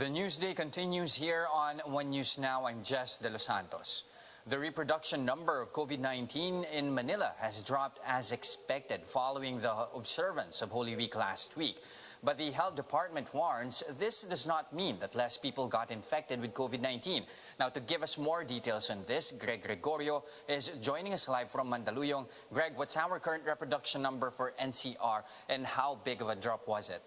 The Newsday continues here on One News Now. I'm Jess De Los Santos. The reproduction number of COVID-19 in Manila has dropped as expected following the observance of Holy Week last week. But the health department warns this does not mean that less people got infected with COVID-19. Now, to give us more details on this, Greg Gregorio is joining us live from Mandaluyong. Greg, what's our current reproduction number for NCR and how big of a drop was it?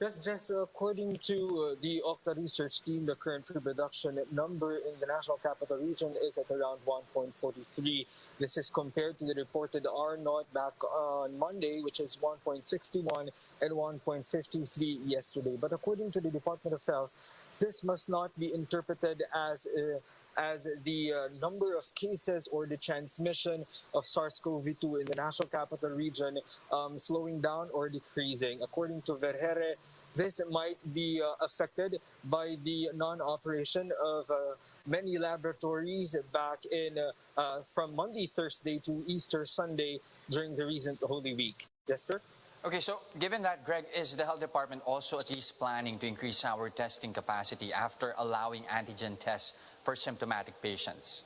Yes, just according to the Okta research team, the current reproduction number in the National Capital Region is at around 1.43. This is compared to the reported R0 back on Monday, which is 1.61 and 1.53 yesterday. But according to the Department of Health, this must not be interpreted as the number of cases or the transmission of SARS-CoV-2 in the National Capital Region slowing down or decreasing. According to Vergere, this might be affected by the non-operation of many laboratories back in from Monday, Thursday to Easter Sunday during the recent Holy Week. Jester? Okay, so given that, Greg, is the health department also at least planning to increase our testing capacity after allowing antigen tests for symptomatic patients?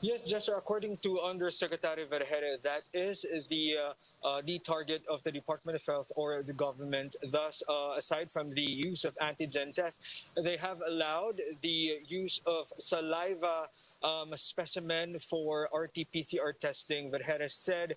Yes, Jester, according to Undersecretary Vergere, that is the target of the Department of Health or the government. Thus, aside from the use of antigen tests, they have allowed the use of saliva specimen for RT-PCR testing. Vergere said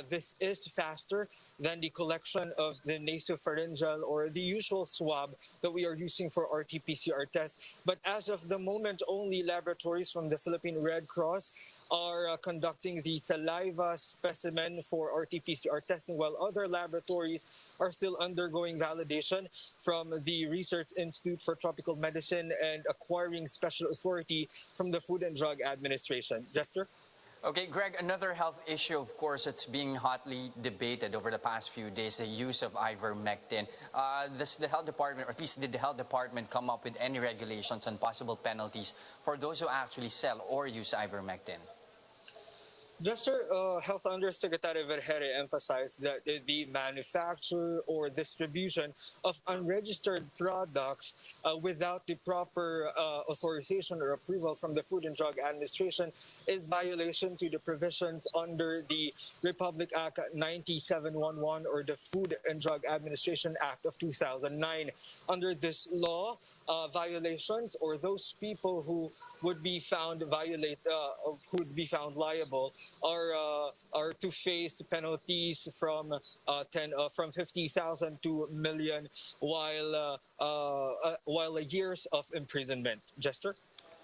this is faster than the collection of the nasopharyngeal or the usual swab that we are using for RT-PCR tests. But as of the moment, only laboratories from the Philippine Red Cross are conducting the saliva specimen for RT-PCR testing, while other laboratories are still undergoing validation from the Research Institute for Tropical Medicine and acquiring special authority from the Food and Drug Administration. Jester? Okay, Greg, another health issue, of course, that's being hotly debated over the past few days, the use of ivermectin. Does the health department, or at least did the health department come up with any regulations on possible penalties for those who actually sell or use ivermectin? Jester, Health Undersecretary Vergere emphasized that the manufacture or distribution of unregistered products without the proper authorization or approval from the Food and Drug Administration is violation to the provisions under the Republic Act 9711 or the Food and Drug Administration Act of 2009. Under this law, violations or those people who would be found who would be found liable are to face penalties from 50,000 to a million, while years of imprisonment. Jester?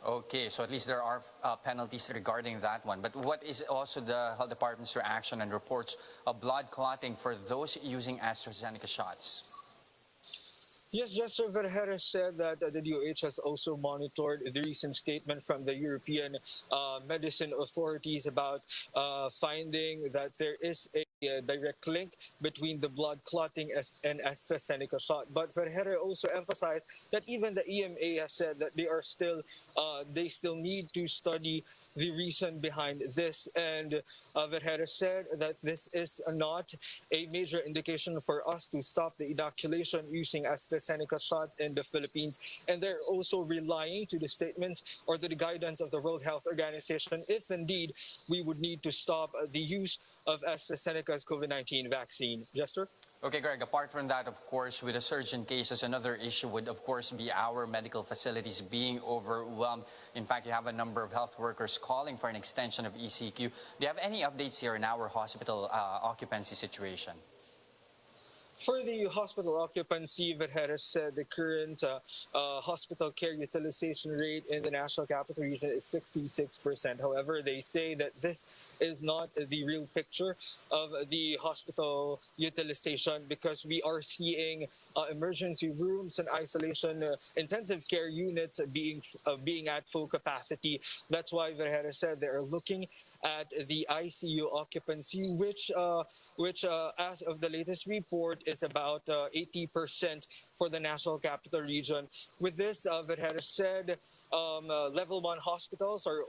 Okay, so at least there are penalties regarding that one. But what is also the health department's reaction and reports of blood clotting for those using AstraZeneca shots? Yes, Jester, Vergere said that the DOH has also monitored the recent statement from the European medicine authorities about finding that there is a direct link between the blood clotting and AstraZeneca shot. But Vergere also emphasized that even the EMA has said that they still need to study the reason behind this. And Vergere said that this is not a major indication for us to stop the inoculation using AstraZeneca shots in the Philippines. And they're also relying to the statements or to the guidance of the World Health Organization if indeed we would need to stop the use of AstraZeneca's COVID-19 vaccine. Jester? Okay, Greg, apart from that, of course, with a surge in cases, another issue would, of course, be our medical facilities being overwhelmed. In fact, you have a number of health workers calling for an extension of ECQ. Do you have any updates here in our hospital occupancy situation? For the hospital occupancy, Vergere said the current hospital care utilization rate in the National Capital Region is 66%. However, they say that this is not the real picture of the hospital utilization because we are seeing emergency rooms and isolation intensive care units being at full capacity. That's why Vergere said they are looking at the ICU occupancy, which as of the latest report is about 80% for the National Capital Region. With this, Vergere said level 1 hospitals are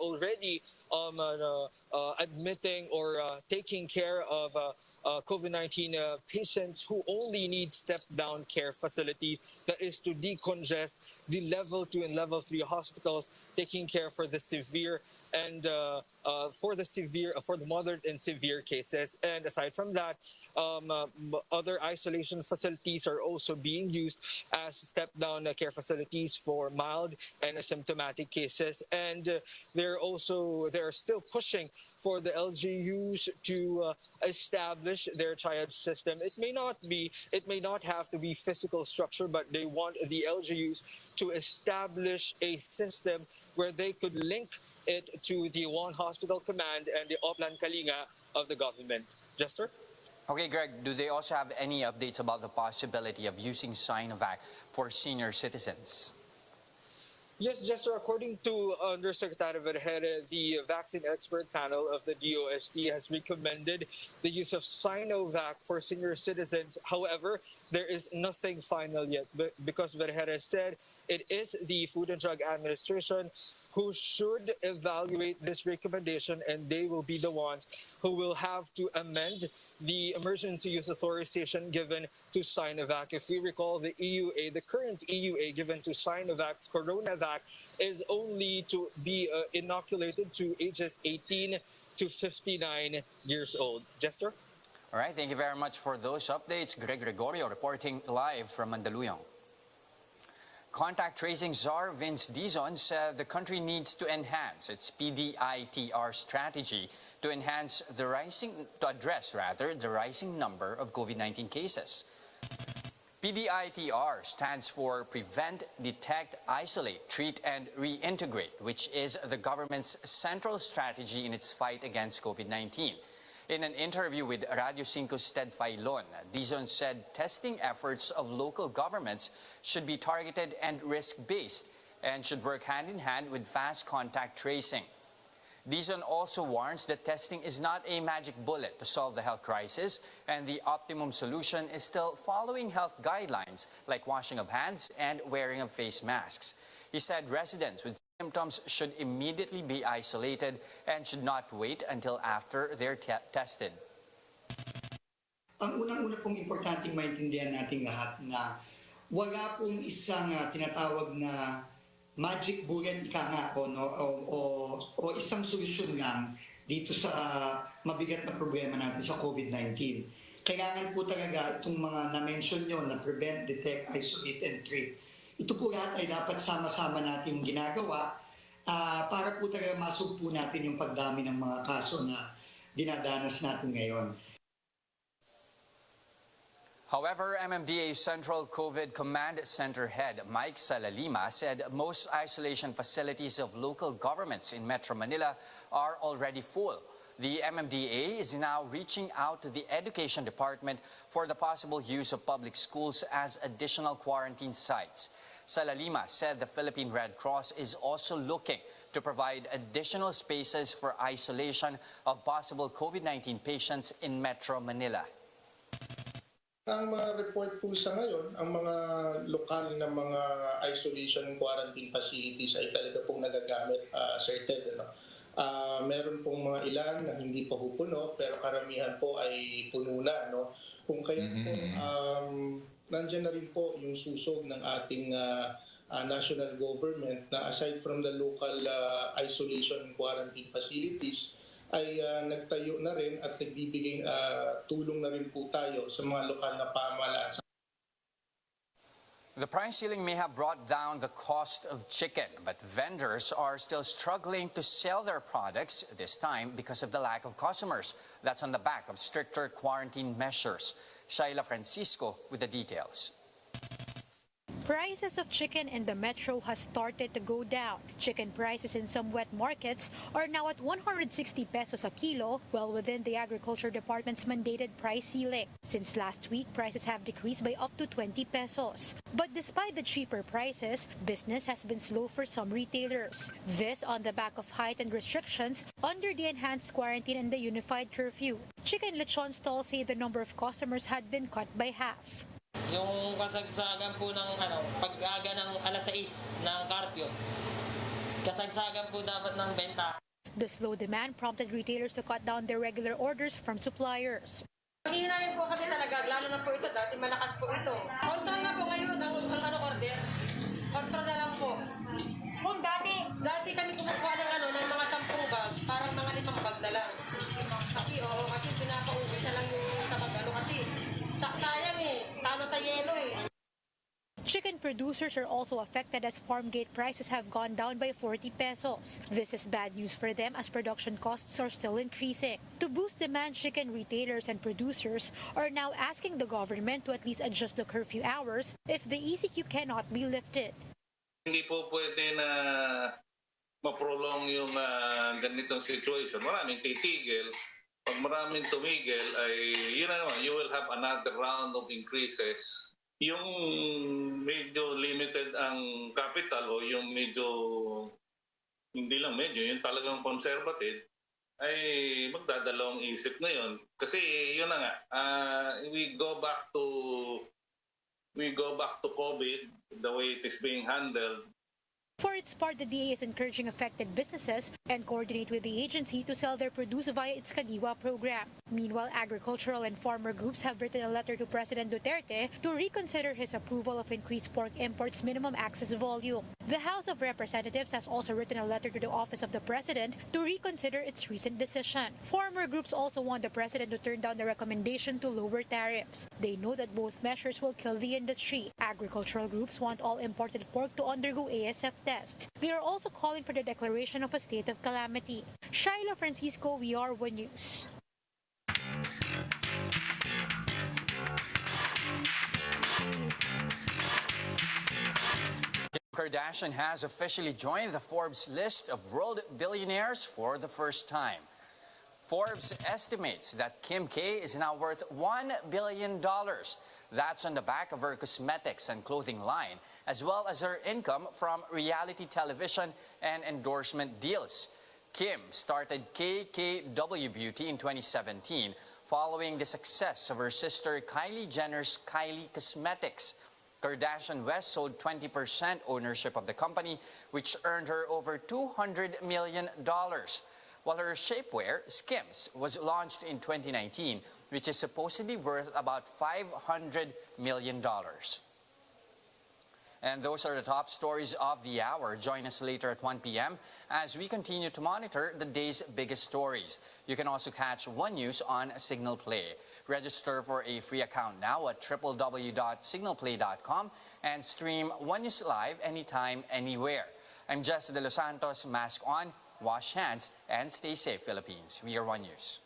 already admitting or taking care of COVID-19 patients who only need step-down care facilities, that is to decongest the level 2 and level 3 hospitals taking care for the severe and for the moderate and severe cases. And aside from that, other isolation facilities are also being used as step-down care facilities for mild and asymptomatic cases. And they're still pushing for the LGUs to establish their triage system. It may not have to be physical structure, but they want the LGUs to establish a system where they could link it to the One Hospital Command and the Oplan Kalinga of the government. Jester? Okay, Greg, do they also have any updates about the possibility of using Sinovac for senior citizens? Yes, Jester, according to Undersecretary Vergere, the vaccine expert panel of the DOST has recommended the use of Sinovac for senior citizens. However, there is nothing final yet because Vergere said it is the Food and Drug Administration who should evaluate this recommendation, and they will be the ones who will have to amend the emergency use authorization given to Sinovac. If we recall, the EUA, the current EUA given to Sinovac's CoronaVac is only to be inoculated to ages 18 to 59 years old. Jester? All right, thank you very much for those updates. Greg Gregorio reporting live from Mandaluyong. Contact tracing czar Vince Dizon said the country needs to enhance its PDITR strategy to address the rising number of COVID-19 cases. PDITR stands for Prevent, Detect, Isolate, Treat, and Reintegrate, which is the government's central strategy in its fight against COVID-19. In an interview with Radio 5's Ted Filon, Dizon said testing efforts of local governments should be targeted and risk-based and should work hand-in-hand with fast contact tracing. Dizon also warns that testing is not a magic bullet to solve the health crisis, and the optimum solution is still following health guidelines like washing of hands and wearing of face masks. He said residents with symptoms should immediately be isolated and should not wait until after they're tested. Ang unang-una pong importanteng maintindihan nating lahat na wala pong isang tinatawag na magic bullet ika nga o isang solusyon lang dito sa mabigat na problema natin sa COVID-19. Kailangan po talaga itong mga na-mention nyo na prevent, detect, isolate, and treat. Ito po lahat ay dapat sama-sama natin ginagawa para po talaga masugpo natin yung pagdami ng mga kaso na dinadanas natin ngayon. However, MMDA's Central COVID Command Center head Mike Salalima said most isolation facilities of local governments in Metro Manila are already full. The MMDA is now reaching out to the Education Department for the possible use of public schools as additional quarantine sites. Salalima said the Philippine Red Cross is also looking to provide additional spaces for isolation of possible COVID-19 patients in Metro Manila. Ang mga report po sa ngayon, ang mga lokal na mga isolation and quarantine facilities ay talaga pong nagagamit, Sir Ted. Meron pong mga ilan na hindi pa pupuno, pero karamihan po ay puno na. No? Kung kaya po, nandiyan na rin po yung susog ng ating national government na aside from the local isolation and quarantine facilities, ay nagtayo na rin at nagbibigay tulong na rin po tayo sa mga lokal na pamahalaan. The price ceiling may have brought down the cost of chicken, but vendors are still struggling to sell their products this time because of the lack of customers. That's on the back of stricter quarantine measures. Shaila Francisco with the details. Prices of chicken in the metro has started to go down. Chicken prices in some wet markets are now at 160 pesos a kilo, well within the Agriculture Department's mandated price ceiling. Since last week, prices have decreased by up to 20 pesos. But despite the cheaper prices, business has been slow for some retailers. This on the back of heightened restrictions under the enhanced quarantine and the unified curfew. Chicken lechon stalls say the number of customers had been cut by half. Yung kasagsagan po ng pag-aga ng alas 6 ng curfew, kasagsagan po dapat ng benta. The slow demand prompted retailers to cut down their regular orders from suppliers. Hihinayin po kami talaga, lalo na po ito, dati malakas po ito. Control na po ngayon ang order. Control na lang po. Kung Dati kami kumukuha ng mga 10 bag, parang mga 5 bag na lang. Kasi pinapaubos na lang yung sa kasi sayang talo sa yelo Chicken producers are also affected as farm gate prices have gone down by 40 pesos. This is bad news for them as production costs are still increasing. To boost demand, chicken retailers and producers are now asking the government to at least adjust the curfew hours if the ECQ cannot be lifted. Hindi po pwede na ma-prolong yung ganitong situation. Maraming titigil. Pag maraming tumigil, ay yun na naman, you will have another round of increases. Yung medyo limited ang capital o yung medyo, hindi lang medyo, yung talagang conservative, ay magdadalawang isip na yun. Kasi yun na nga, we go back to COVID, the way it is being handled. For its part, the DA is encouraging affected businesses and coordinate with the agency to sell their produce via its Kadiwa program. Meanwhile, agricultural and farmer groups have written a letter to President Duterte to reconsider his approval of increased pork imports minimum access volume. The House of Representatives has also written a letter to the Office of the President to reconsider its recent decision. Farmer groups also want the President to turn down the recommendation to lower tariffs. They know that both measures will kill the industry. Agricultural groups want all imported pork to undergo ASF tests. They are also calling for the declaration of a state of calamity. Shaila Francisco, VR1 News. Kim Kardashian has officially joined the Forbes list of world billionaires for the first time. Forbes estimates that Kim K is now worth $1 billion. That's on the back of her cosmetics and clothing line, as well as her income from reality television and endorsement deals. Kim started KKW Beauty in 2017, following the success of her sister Kylie Jenner's Kylie Cosmetics. Kardashian West sold 20% ownership of the company, which earned her over $200 million. While her shapewear, Skims, was launched in 2019, which is supposedly worth about $500 million. And those are the top stories of the hour. Join us later at 1 p.m. as we continue to monitor the day's biggest stories. You can also catch One News on Signal Play. Register for a free account now at www.signalplay.com and stream One News live anytime, anywhere. I'm Jess De Los Santos, mask on, wash hands, and stay safe, Philippines. We are One News.